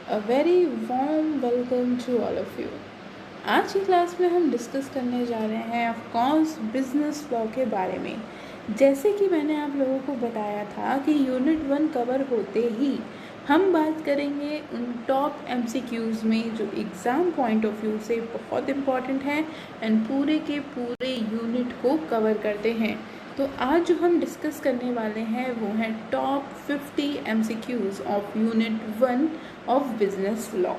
A very warm welcome to all of you. आज की class में हम डिस्कस करने जा रहे हैं ऑफ कोर्स बिजनेस लॉ के बारे में। जैसे कि मैंने आप लोगों को बताया था कि यूनिट 1 कवर होते ही हम बात करेंगे उन टॉप MCQs में जो एग्ज़ाम पॉइंट ऑफ व्यू से बहुत इम्पॉर्टेंट हैं एंड पूरे के पूरे यूनिट को कवर करते हैं। तो आज जो हम डिस्कस करने वाले हैं वो हैं top 50 MCQs of unit 1 of business law.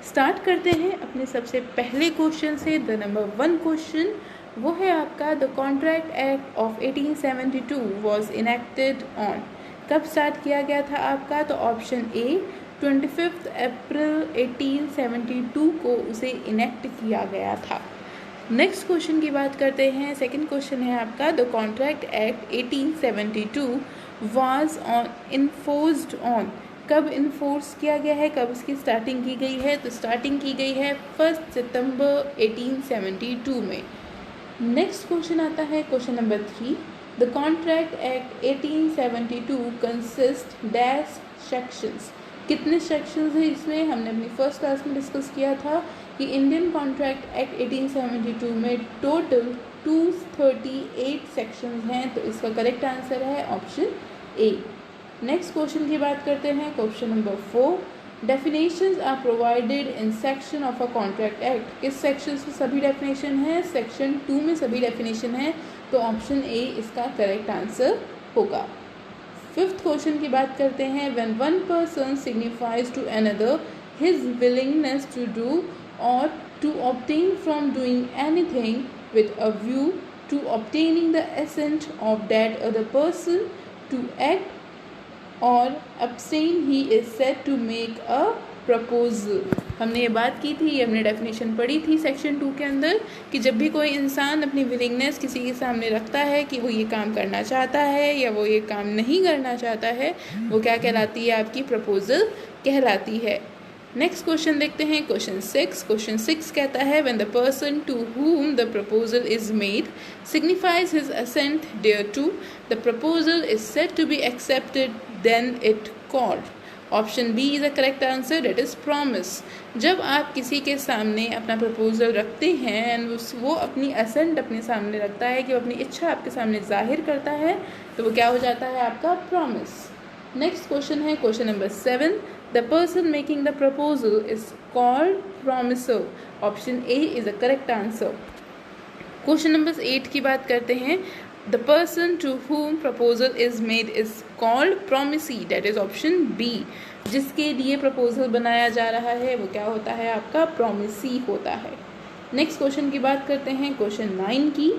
Start करते हैं अपने सबसे पहले क्वेश्चन से। द नंबर 1 क्वेश्चन वो है आपका, the contract act of 1872 was enacted on. कब स्टार्ट किया गया था आपका? तो ऑप्शन ए 25 अप्रैल 1872 को उसे इनेक्ट किया गया था। नेक्स्ट क्वेश्चन की बात करते हैं। सेकंड क्वेश्चन है आपका, the contract act 1872 was on enforced on. कब इन्फोर्स किया गया है, कब इसकी स्टार्टिंग की गई है? तो स्टार्टिंग की गई है 1 सितंबर 1872 में। नेक्स्ट क्वेश्चन आता है question number 3, the contract act 1872 consist dash sections. कितने सेक्शंस हैं इसमें? हमने अपनी फर्स्ट क्लास में डिस्कस किया था कि इंडियन कॉन्ट्रैक्ट एक्ट 1872 में टोटल 238 सेक्शंस हैं। तो इसका करेक्ट आंसर है ऑप्शन ए। नेक्स्ट क्वेश्चन की बात करते हैं question number 4, definitions are provided in section of a contract act. किस सेक्शन में सभी डेफिनेशन है? सेक्शन 2 में सभी डेफिनेशन है। तो ऑप्शन ए इसका करेक्ट आंसर होगा। फिफ्थ क्वेश्चन की बात करते हैं, when one person signifies to another his willingness to do or to obtain from doing anything with a view to obtaining the assent of that other person to act or abstain he is said to make a proposal। हमने ये बात की थी, हमने definition पढ़ी थी section 2 के अंदर कि जब भी कोई इंसान अपनी विलिंगनेस किसी के सामने रखता है कि वो ये काम करना चाहता है या वो ये काम नहीं करना चाहता है, वो क्या कहलाती है? आपकी प्रपोजल कहलाती है। नेक्स्ट क्वेश्चन देखते हैं क्वेश्चन 6। क्वेश्चन 6 कहता है, when the person to whom the proposal is made signifies his assent thereto, the proposal is said to be accepted, then it called। Option B is the correct answer, that is promise. जब आप किसी के सामने अपना proposal रखते हैं and वो अपनी असेंट अपने सामने रखता है कि वो अपनी इच्छा आपके सामने जाहिर करता है, तो वो क्या हो जाता है? आपका प्रॉमिस। नेक्स्ट क्वेश्चन है question number 7, the person making the proposal is called promiser. Option A is the correct answer. Question number 8 की बात करते हैं, the person to whom proposal is made is called promisee, that is option B। जिसके लिए proposal बनाया जा रहा है वो क्या होता है? आपका promisee होता है। नेक्स्ट क्वेश्चन की बात करते हैं क्वेश्चन 9 की,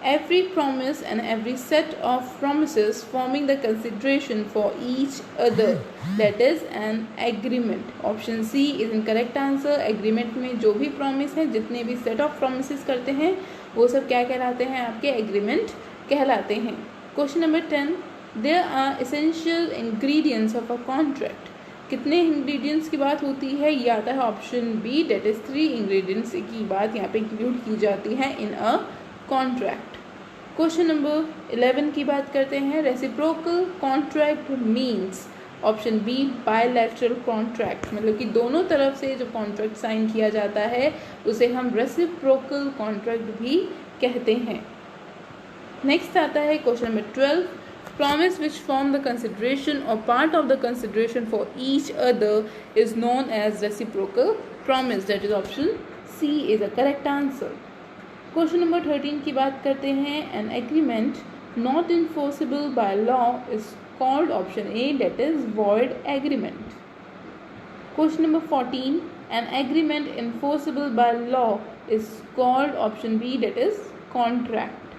every promise and every set of promises forming the consideration for each other, that is an agreement। Option C is incorrect answer. Agreement में जो भी प्रॉमिस है, जितने भी सेट ऑफ प्रोमिस करते हैं, वो सब क्या कहलाते हैं? आपके एग्रीमेंट कहलाते हैं। Question number 10, there are essential ingredients of a contract. कितने इंग्रेडिएंट्स की बात होती है? ये आता है option B, that is 3 ingredients की बात यहाँ पे इंक्लूड की जाती है in a contract. Question number 11 की बात करते हैं, reciprocal contract means. Option B bilateral contract, मतलब कि दोनों तरफ से जो कॉन्ट्रैक्ट साइन किया जाता है उसे हम रेसिप्रोकल कॉन्ट्रैक्ट भी कहते हैं। नेक्स्ट आता है question number 12, promise which form the consideration or part of the consideration for each other is known as reciprocal promise, that is option C is a correct answer। Question number 13 की बात करते हैं, an agreement not enforceable by law is called option A, that is void agreement। Question number 14, an agreement enforceable by law is called option B, that is contract।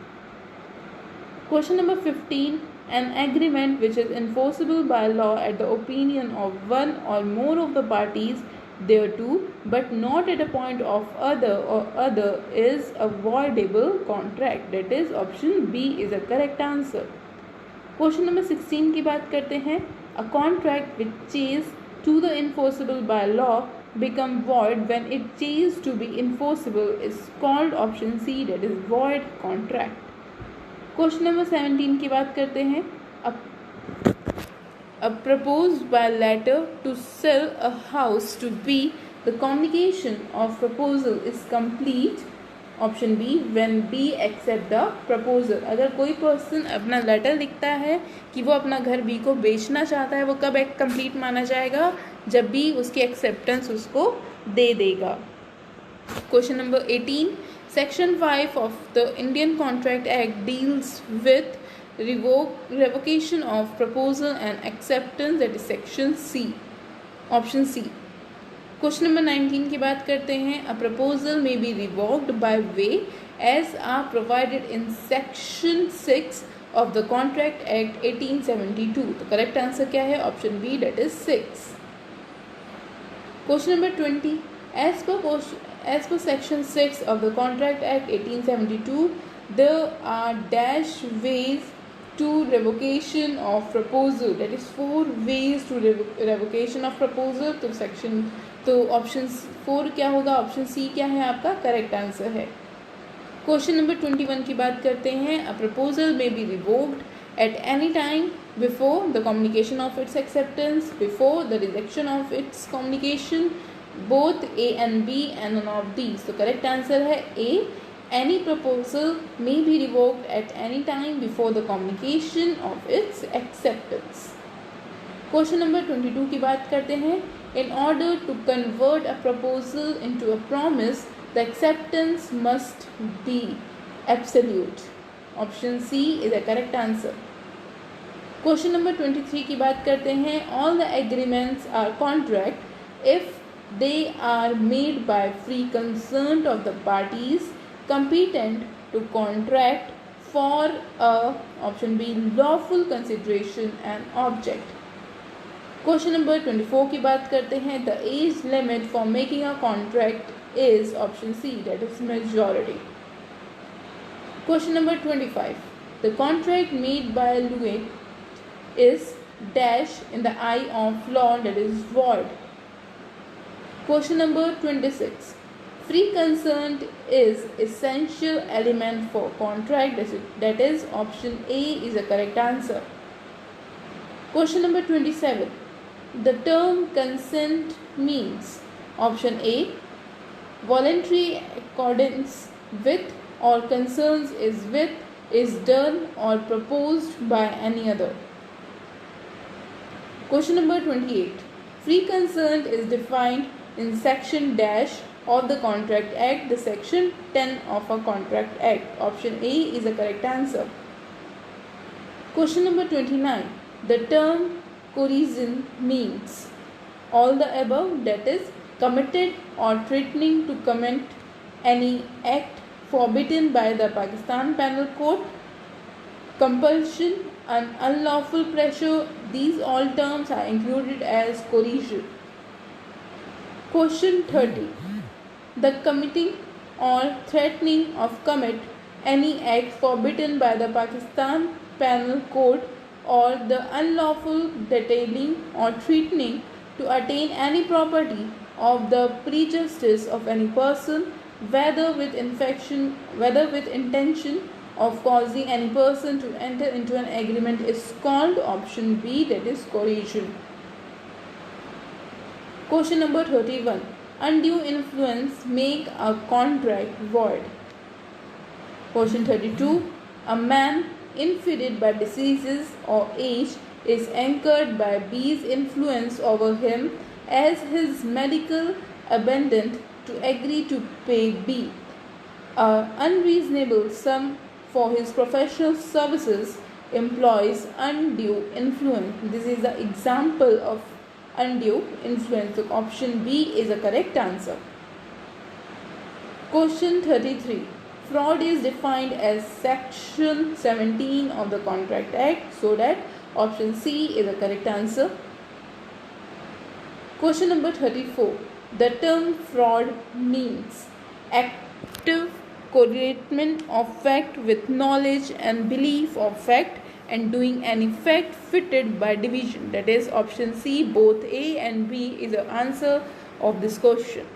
Question number 15, an agreement which is enforceable by law at the opinion of one or more of the parties thereto, but not at a point of other is a voidable contract, that is option B is a correct answer। Question number 16 की बात करते हैं, a contract which is to the enforceable by law become void when it ceases to be enforceable is called option C, that is void contract। Question number 17 की बात करते हैं, proposed by letter to sell a house to B, the communication of proposal is complete. Option B, when B accept the proposal. अगर कोई person अपना letter लिखता है कि वो अपना घर B को बेचना चाहता है, वो कब एक कंप्लीट माना जाएगा? जब B उसकी एक्सेप्टेंस उसको दे देगा. Question number 18. Section 5 of the Indian contract act deals with revocation of proposal and acceptance, that is section C. Option C. Question number 19 की बात करते हैं. A proposal may be revoked by way as are provided in section 6 of the contract act 1872. तो correct answer क्या है? Option B, that is 6. Question number 20. As per section 6 of the Contract Act 1872, there are dash ways to revocation of proposal. That is 4 ways to revocation of proposal. तो option 4 क्या होगा? Option C क्या है आपका? Correct answer है. Question number 21 की बात करते हैं. A proposal may be revoked at any time before the communication of its acceptance, before the rejection of its communication, both A and B and none of these. तो correct answer है A. Any proposal may be revoked at any time before the communication of its acceptance. Question number 22 की बात करते हैं. In order to convert a proposal into a promise, the acceptance must be absolute. Option C is the correct answer. Question number 23 की बात करते हैं. All the agreements are contract if they are made by free consent of the parties competent to contract for a, option B, lawful consideration and object. Question number 24 की बात करते हैं. The age limit for making a contract is option C, that is majority. Question number 25. The contract made by lunatic is dash in the eye of law, that is void. Question number 26. Free consent is essential element for contract. That is option A is the correct answer. Question number 27. The term consent means option A, voluntary accordance with or concerns is with, is done or proposed by any other. Question number 28. Free consent is defined in section dash of the Contract Act, the section 10 of a Contract Act. Option A is the correct answer. Question number 29. The term coercion means all the above, that is committed or threatening to commit any act forbidden by the Pakistan Penal Code, compulsion and unlawful pressure. These all terms are included as coercion. Question 30. The committing or threatening of commit any act forbidden by the Pakistan Penal Code or the unlawful detailing or threatening to attain any property of the prejudice of any person, whether with intention of causing any person to enter into an agreement, is called option B, that is coercion. Question number 31. Undue influence make a contract void. Question 32. A man infirmed by diseases or age is anchored by B's influence over him as his medical attendant to agree to pay B an unreasonable sum for his professional services employs undue influence. This is the example of undue influence. So option B is the correct answer. Question 33. Fraud is defined as section 17 of the Contract Act, so that option C is the correct answer. Question number 34. The term fraud means active correlation of fact with knowledge and belief of fact and doing any fact fitted by division. That is option C. Both A and B is the answer of this question.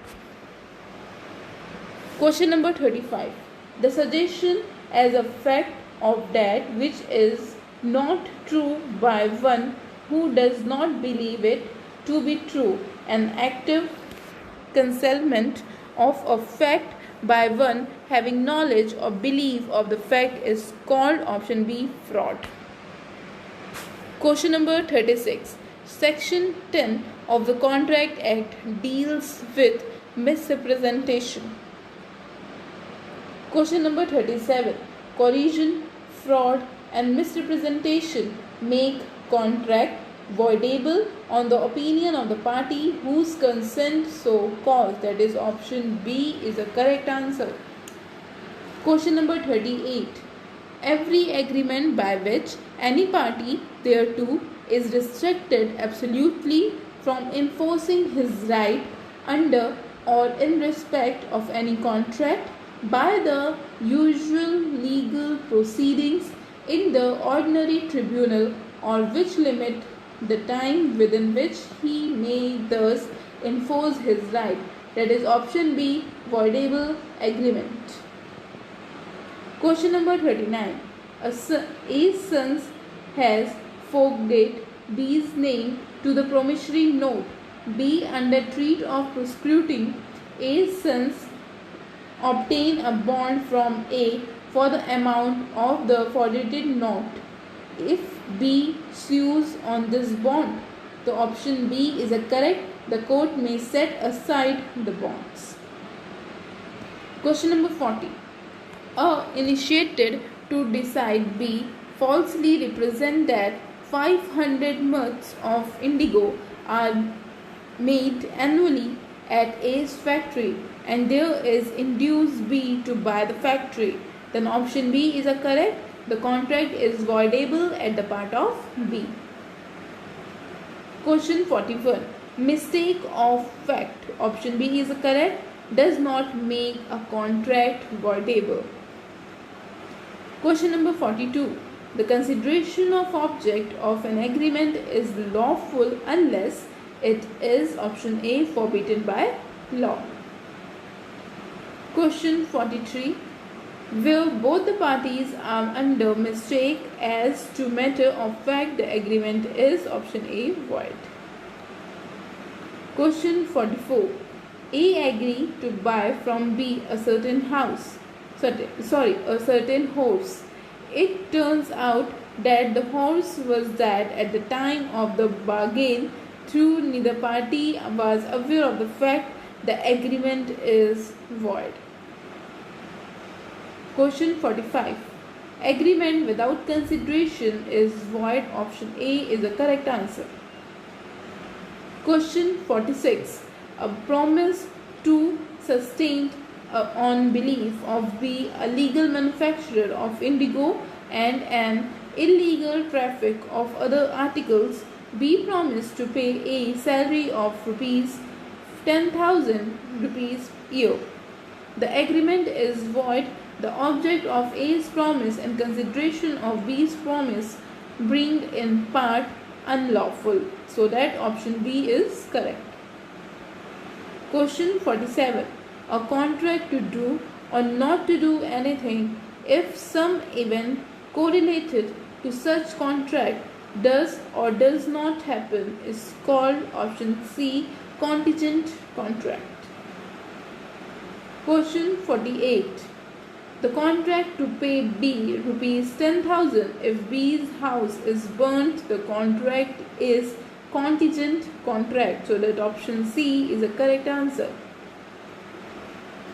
Question number 35. The suggestion as a fact of that which is not true by one who does not believe it to be true. An active concealment of a fact by one having knowledge or belief of the fact is called option B fraud. Question number 36. Section 10 of the Contract Act deals with misrepresentation. Question number 37. Collusion, fraud and misrepresentation make contract voidable on the opinion of the party whose consent so caused. That is option B is the correct answer. Question number 38. Every agreement by which any party thereto is restricted absolutely from enforcing his right under or in respect of any contract by the usual legal proceedings in the ordinary tribunal, or which limit the time within which he may thus enforce his right. That is option B, voidable agreement. Question number 39. A's son has forged B's name to the promissory note. B, under threat of prosecuting A's sons, obtain a bond from A for the amount of the forged note. If B sues on this bond, the option B is a correct. The court may set aside the bonds. Question number 40. A initiated to decide B falsely represent that 500 muds of indigo are made annually at A's factory and there is induced B to buy the factory. Then option B is a correct. The contract is voidable at the part of B. Question 41. Mistake of fact. Option B is correct. Does not make a contract voidable. Question number 42. The consideration of object of an agreement is lawful unless it is option A forbidden by law. Question 43. Where both the parties are under mistake as to matter of fact, the agreement is option A void. Question 44. A agreed to buy from B a certain house. A certain horse. It turns out that the horse was dead at the time of the bargain. Through neither party was aware of the fact, the agreement is void. Question 45. Agreement without consideration is void. Option A is the correct answer. Question 46. A promise to sustain on belief of B, a legal manufacturer of indigo and an illegal traffic of other articles. B promised to pay A salary of rupees 10,000 rupees year. The agreement is void. The object of A's promise and consideration of B's promise bring in part unlawful. So that option B is correct. Question 47. A contract to do or not to do anything if some event correlated to such contract does or does not happen is called option C, contingent contract. Question 48. The contract to pay B rupees 10,000 if B's house is burnt. The contract is contingent contract. So that option C is the correct answer.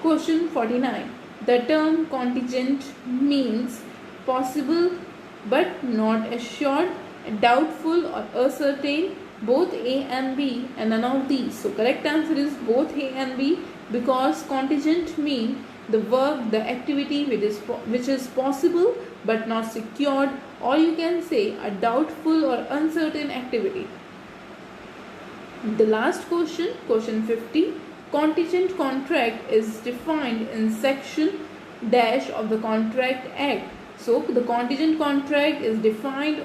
Question 49. The term contingent means possible but not assured, doubtful or uncertain, both A and B, and none of these. So correct answer is both A and B, because contingent mean the work, the activity which is possible but not secured, or you can say a doubtful or uncertain activity. The last question, question 50. Contingent contract is defined in section dash of the Contract Act. So the contingent contract is defined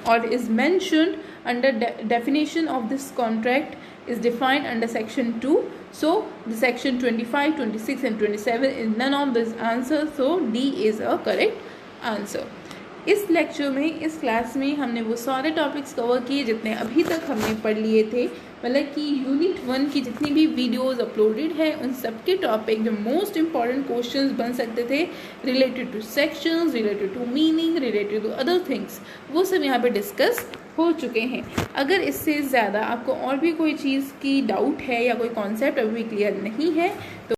or is mentioned under definition of this contract is defined under section 2. So the section 25, 26 and 27 is none of this answer. So D is a correct answer. इस lecture में, इस class में हमने वो सारे topics cover किए जितने अभी तक हमने पढ़ लिए थे। मतलब कि यूनिट 1 की जितनी भी वीडियोस अपलोडेड है उन सब के टॉपिक जो मोस्ट इम्पॉर्टेंट क्वेश्चंस बन सकते थे related to sections, related to meaning, related to other things, वो सब यहाँ पे डिस्कस हो चुके हैं। अगर इससे ज़्यादा आपको और भी कोई चीज़ की डाउट है या कोई कॉन्सेप्ट अभी क्लियर नहीं है तो